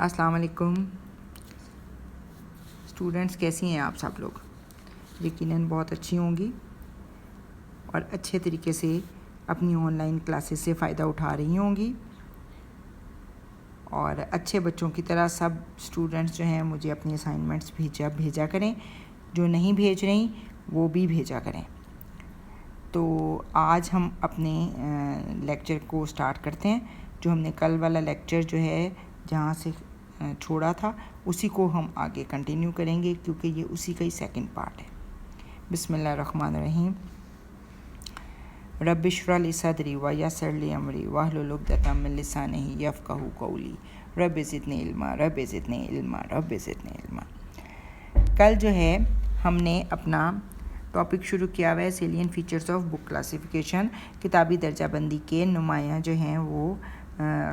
السلام علیکم اسٹوڈنٹس، کیسی ہیں آپ سب لوگ؟ یقیناً بہت اچھی ہوں گی اور اچھے طریقے سے اپنی آن لائن کلاسز سے فائدہ اٹھا رہی ہوں گی. اور اچھے بچوں کی طرح سب اسٹوڈنٹس جو ہیں مجھے اپنی اسائنمنٹس بھیجا کریں. جو نہیں بھیج رہی وہ بھی بھیجا کریں. تو آج ہم اپنے لیکچر کو سٹارٹ کرتے ہیں. جو ہم نے کل والا لیکچر جو ہے جہاں سے چھوڑا تھا اسی کو ہم آگے کنٹینیو کریں گے، کیونکہ یہ اسی کا ہی سیکنڈ پارٹ ہے. بسم اللہ الرحمن الرحیم. رب اشرح لی صدری ویسر لی امری واحلل عقدۃ من لسانی یفقہوا قولی. رب زدنی علما رب زدنی علما رب زدنی علما. کل جو ہے ہم نے اپنا ٹاپک شروع کیا ہوا ہے salient features of book classification. کتابی درجہ بندی کے نمایاں جو ہیں وہ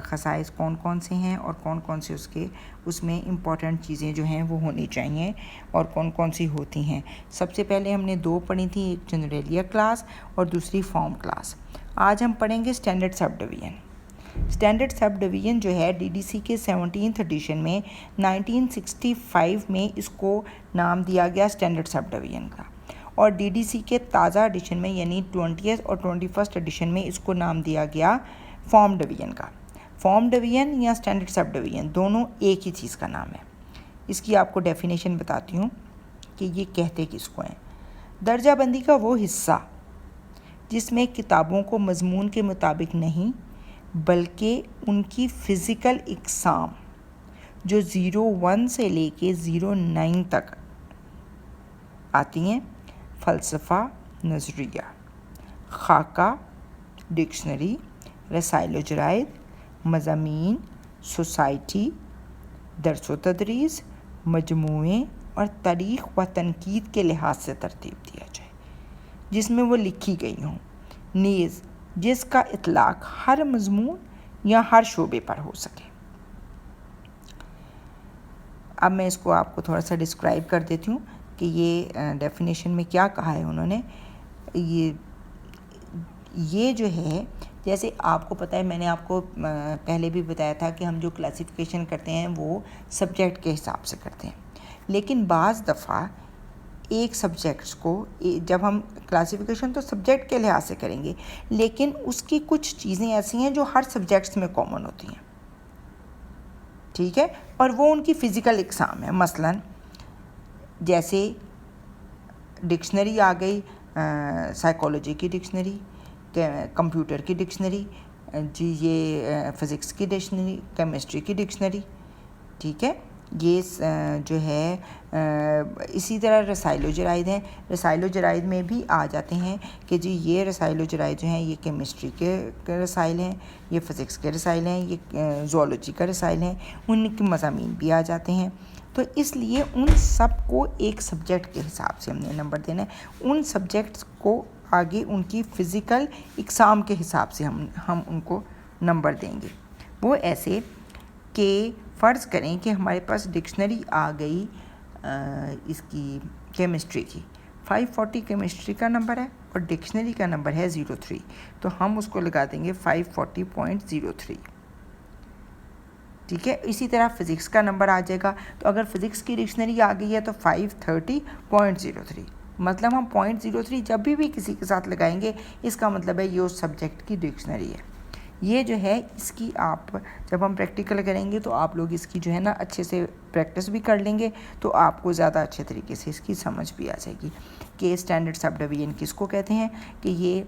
خصائص کون کون سے ہیں اور کون کون سے اس میں امپورٹنٹ چیزیں جو ہیں وہ ہونی چاہیے اور کون کون سی ہوتی ہیں. سب سے پہلے ہم نے دو پڑھی تھیں، ایک جنریلیا کلاس اور دوسری فارم کلاس. آج ہم پڑھیں گے اسٹینڈرڈ سب ڈویژن. اسٹینڈرڈ سب ڈویژن جو ہے ڈی ڈی سی کے 17th ایڈیشن میں 1965 میں اس کو نام دیا گیا اسٹینڈرڈ سب ڈویژن کا، اور ڈی ڈی سی کے تازہ ایڈیشن میں یعنی 20th اور 21st ایڈیشن میں اس کو نام دیا گیا فارم ڈویژن کا. فارم ڈویژن یا اسٹینڈرڈ سب ڈویژن دونوں ایک ہی چیز کا نام ہے. اس کی آپ کو ڈیفینیشن بتاتی ہوں کہ یہ کہتے کس کو ہیں. درجہ بندی کا وہ حصہ جس میں کتابوں کو مضمون کے مطابق نہیں بلکہ ان کی فزیکل اقسام جو 01 سے لے کے 09 تک آتی ہیں، فلسفہ، نظریہ، خاکہ، ڈکشنری، رسائل و جرائد، مضامین، سوسائٹی، درس و تدریس، مجموعے اور تاریخ و تنقید کے لحاظ سے ترتیب دیا جائے، جس میں وہ لکھی گئی ہوں، نیز جس کا اطلاق ہر مضمون یا ہر شعبے پر ہو سکے. اب میں اس کو آپ کو تھوڑا سا ڈسکرائب کر دیتی ہوں کہ یہ ڈیفینیشن میں کیا کہا ہے انہوں نے. یہ جو ہے جیسے آپ کو پتہ ہے، میں نے آپ کو پہلے بھی بتایا تھا کہ ہم جو کلاسیفیکیشن کرتے ہیں وہ سبجیکٹ کے حساب سے کرتے ہیں، لیکن بعض دفعہ ایک سبجیکٹس کو جب ہم کلاسیفیکیشن تو سبجیکٹ کے لحاظ سے کریں گے، لیکن اس کی کچھ چیزیں ایسی ہیں جو ہر سبجیکٹس میں کامن ہوتی ہیں، ٹھیک ہے، اور وہ ان کی فزیکل اقسام ہے. مثلا جیسے ڈکشنری آ گئی، سائیکالوجی کی ڈکشنری، کمپیوٹر کی ڈکشنری، جی یہ فزکس کی ڈکشنری، کیمسٹری کی ڈکشنری، ٹھیک ہے. یہ جو ہے اسی طرح رسائل و جرائد ہیں. رسائل و جرائد میں بھی آ جاتے ہیں کہ جی یہ رسائل و جرائد جو ہیں یہ کیمسٹری کے رسائل ہیں، یہ فزکس کے رسائل ہیں، یہ زوالوجی کا رسائل ہیں، ان کے مضامین بھی آ جاتے ہیں. تو اس لیے ان سب کو ایک سبجیکٹ کے حساب سے ہم نے نمبر دینا ہے. ان سبجیکٹس کو آگے ان کی فزیکل اقسام کے حساب سے ہم ان کو نمبر دیں گے. وہ ایسے کہ فرض کریں کہ ہمارے پاس ڈکشنری آ گئی اس کی کیمسٹری کی، 540 کیمسٹری کا نمبر ہے اور ڈکشنری کا نمبر ہے 03، تو ہم اس کو لگا دیں گے 540.03، ٹھیک ہے. اسی طرح فزکس کا نمبر آ جائے گا، تو اگر فزکس کی ڈکشنری آ گئی ہے تو 530.03، مطلب ہم 0.03 جب بھی کسی کے ساتھ لگائیں گے اس کا مطلب ہے یہ اس سبجیکٹ کی ڈکشنری ہے. یہ جو ہے اس کی آپ جب ہم پریکٹیکل کریں گے تو آپ لوگ اس کی جو ہے نا اچھے سے پریکٹس بھی کر لیں گے، تو آپ کو زیادہ اچھے طریقے سے اس کی سمجھ بھی آ جائے گی کہ اسٹینڈرڈ سب ڈویژن کس کو کہتے ہیں. کہ یہ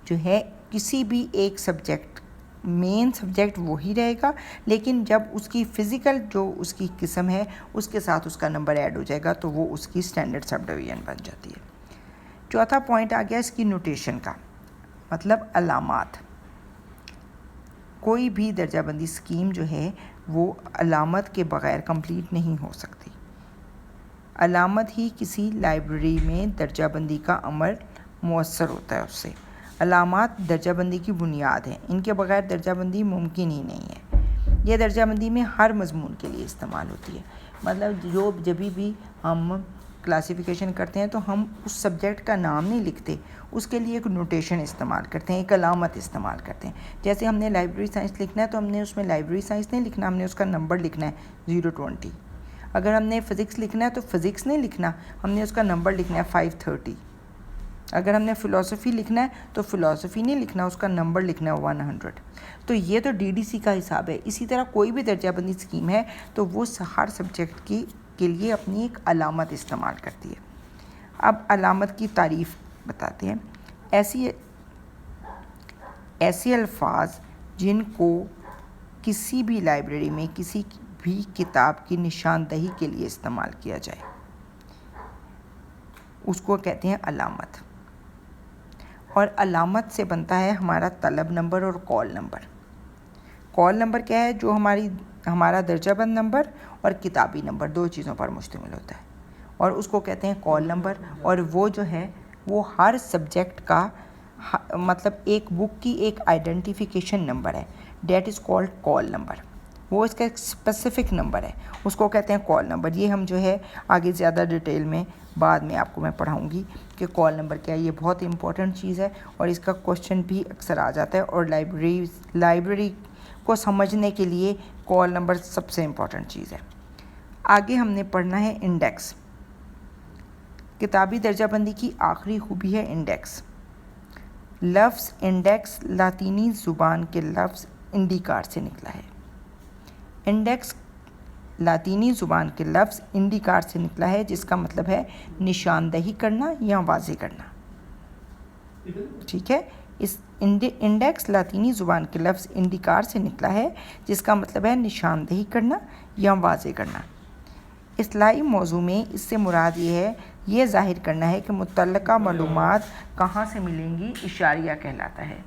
جو ہے کسی بھی ایک سبجیکٹ، مین سبجیکٹ وہی رہے گا، لیکن جب اس کی فزیکل جو اس کی قسم ہے اس کے ساتھ اس کا نمبر ایڈ ہو جائے گا تو وہ اس کی اسٹینڈرڈ سب ڈویژن بن جاتی ہے. چوتھا پوائنٹ آ گیا اس کی نوٹیشن کا، مطلب علامات. کوئی بھی درجہ بندی اسکیم جو ہے وہ علامت کے بغیر کمپلیٹ نہیں ہو سکتی. علامت ہی کسی لائبریری میں درجہ بندی کا عمل مؤثر ہوتا ہے. اس سے علامات درجہ بندی کی بنیاد ہیں، ان کے بغیر درجہ بندی ممکن ہی نہیں ہے. یہ درجہ بندی میں ہر مضمون کے لیے استعمال ہوتی ہے. مطلب جب بھی ہم کلاسیفیکیشن کرتے ہیں تو ہم اس سبجیکٹ کا نام نہیں لکھتے، اس کے لیے ایک نوٹیشن استعمال کرتے ہیں، ایک علامت استعمال کرتے ہیں. جیسے ہم نے لائبریری سائنس لکھنا ہے تو ہم نے اس میں لائبریری سائنس نہیں لکھنا، ہم نے اس کا نمبر لکھنا ہے 020. اگر ہم نے فزکس لکھنا ہے تو فزکس نہیں لکھنا، ہم نے اس کا نمبر لکھنا ہے 530. اگر ہم نے فلاسفی لکھنا ہے تو فلاسفی نہیں لکھنا، اس کا نمبر لکھنا ہے 100. تو یہ تو ڈی ڈی سی کا حساب ہے. اسی طرح کوئی بھی درجہ بندی اسکیم ہے تو وہ ہر سبجیکٹ کے لیے اپنی ایک علامت استعمال کرتی ہے. اب علامت کی تعریف بتاتے ہیں. ایسے الفاظ جن کو کسی بھی لائبریری میں کسی بھی کتاب کی نشاندہی کے لیے استعمال کیا جائے اس کو کہتے ہیں علامت. اور علامت سے بنتا ہے ہمارا طلب نمبر اور کال نمبر. کال نمبر کیا ہے؟ جو ہمارا درجہ بند نمبر اور کتابی نمبر 2 چیزوں پر مشتمل ہوتا ہے، اور اس کو کہتے ہیں کال نمبر. اور وہ جو ہے وہ ہر سبجیکٹ کا مطلب ایک بک کی ایک آئیڈینٹیفیکیشن نمبر ہے، that is called call number. وہ اس کا ایک اسپیسیفک نمبر ہے، اس کو کہتے ہیں کال نمبر. یہ ہم جو ہے آگے زیادہ ڈیٹیل میں بعد میں آپ کو میں پڑھاؤں گی کہ کال نمبر کیا ہے. یہ بہت امپورٹنٹ چیز ہے اور اس کا کوشچن بھی اکثر آ جاتا ہے، اور لائبریری کو سمجھنے کے لیے کال نمبر سب سے امپورٹنٹ چیز ہے. آگے ہم نے پڑھنا ہے انڈیکس. کتابی درجہ بندی کی آخری خوبی ہے انڈیکس. لفظ انڈیکس لاطینی زبان کے لفظ انڈیکار سے نکلا ہے. انڈیکس لاطینی زبان کے لفظ انڈیکار سے نکلا ہے، جس کا مطلب ہے نشاندہی کرنا یا واضح کرنا. ٹھیک ہے، اس انڈیکس لاطینی زبان کے لفظ انڈیکار سے نکلا ہے، جس کا مطلب ہے نشاندہی کرنا یا واضح کرنا. اصطلاحی موضوع میں اس سے مراد یہ ظاہر کرنا ہے کہ متعلقہ معلومات کہاں سے ملیں گی، اشاریہ کہلاتا ہے.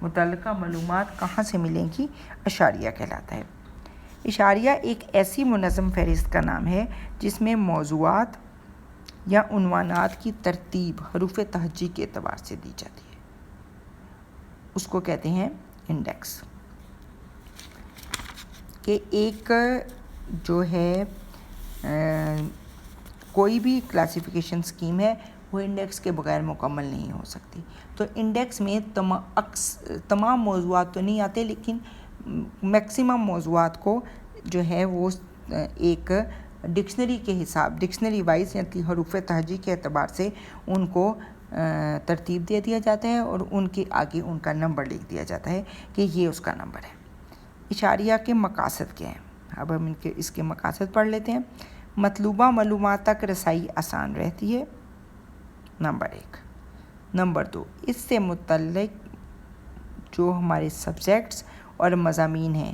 متعلقہ معلومات کہاں سے ملیں گی، اشاریہ کہلاتا ہے. اشاریہ ایک ایسی منظم فہرست کا نام ہے جس میں موضوعات یا عنوانات کی ترتیب حروف تہجی کے اعتبار سے دی جاتی ہے. اس کو کہتے ہیں انڈیکس. کہ ایک جو ہے کوئی بھی کلاسیفیکیشن اسکیم ہے وہ انڈیکس کے بغیر مکمل نہیں ہو سکتی. تو انڈیکس میں تمام موضوعات تو نہیں آتے، لیکن میکسیمم موضوعات کو جو ہے وہ ایک ڈکشنری وائز یعنی حروف تہجی کے اعتبار سے ان کو ترتیب دے دیا جاتا ہے اور ان کے آگے ان کا نمبر لکھ دیا جاتا ہے کہ یہ اس کا نمبر ہے. اشاریہ کے مقاصد کیا ہیں؟ اب ہم اس کے مقاصد پڑھ لیتے ہیں. مطلوبہ معلومات تک رسائی آسان رہتی ہے، نمبر 1. نمبر 2، اس سے متعلق جو ہمارے سبجیکٹس اور مضامین ہیں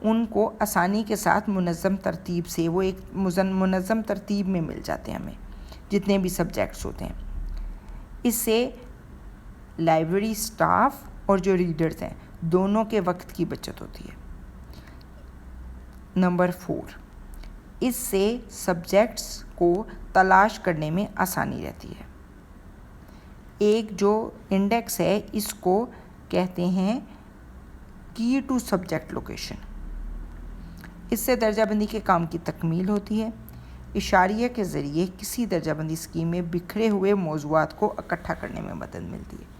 ان کو آسانی کے ساتھ منظم ترتیب سے وہ ایک منظم ترتیب میں مل جاتے ہیں ہمیں جتنے بھی سبجیکٹس ہوتے ہیں. اس سے لائبریری سٹاف اور جو ریڈرز ہیں دونوں کے وقت کی بچت ہوتی ہے. نمبر 4، اس سے سبجیکٹس کو تلاش کرنے میں آسانی رہتی ہے. ایک جو انڈیکس ہے اس کو کہتے ہیں کی ٹو سبجیکٹ لوکیشن. اس سے درجہ بندی کے کام کی تکمیل ہوتی ہے. اشاریہ کے ذریعے کسی درجہ بندی اسکیم میں بکھرے ہوئے موضوعات کو اکٹھا کرنے میں مدد ملتی ہے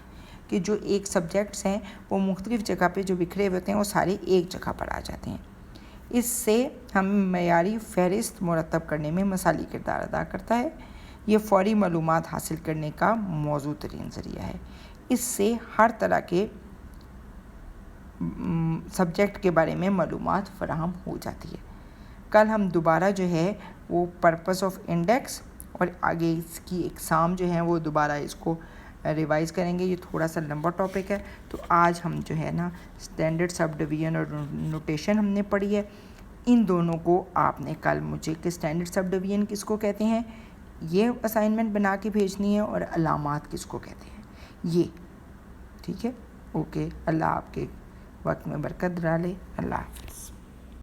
کہ جو ایک سبجیکٹس ہیں وہ مختلف جگہ پہ جو بکھرے ہوئے ہوتے ہیں وہ سارے ایک جگہ پر آ جاتے ہیں. اس سے ہم معیاری فہرست مرتب کرنے میں مثالی کردار ادا کرتا ہے. یہ فوری معلومات حاصل کرنے کا موزوں ترین ذریعہ ہے. اس سے ہر طرح کے سبجیکٹ کے بارے میں معلومات فراہم ہو جاتی ہے. کل ہم دوبارہ جو ہے وہ پرپس آف انڈیکس اور آگے اس کی اقسام جو ہیں وہ دوبارہ اس کو ریوائز کریں گے. یہ تھوڑا سا لمبا ٹاپک ہے تو آج ہم جو ہے نا اسٹینڈرڈ سب ڈویژن اور نوٹیشن ہم نے پڑھی ہے. ان دونوں کو آپ نے کل مجھے کہ اسٹینڈرڈ سب ڈویژن کس کو کہتے ہیں یہ اسائنمنٹ بنا کے بھیجنی ہے اور علامات کس کو کہتے ہیں یہ. ٹھیک ہے، اوکے. اللہ آپ کے وقت میں برکت ڈالے. اللہ حافظ.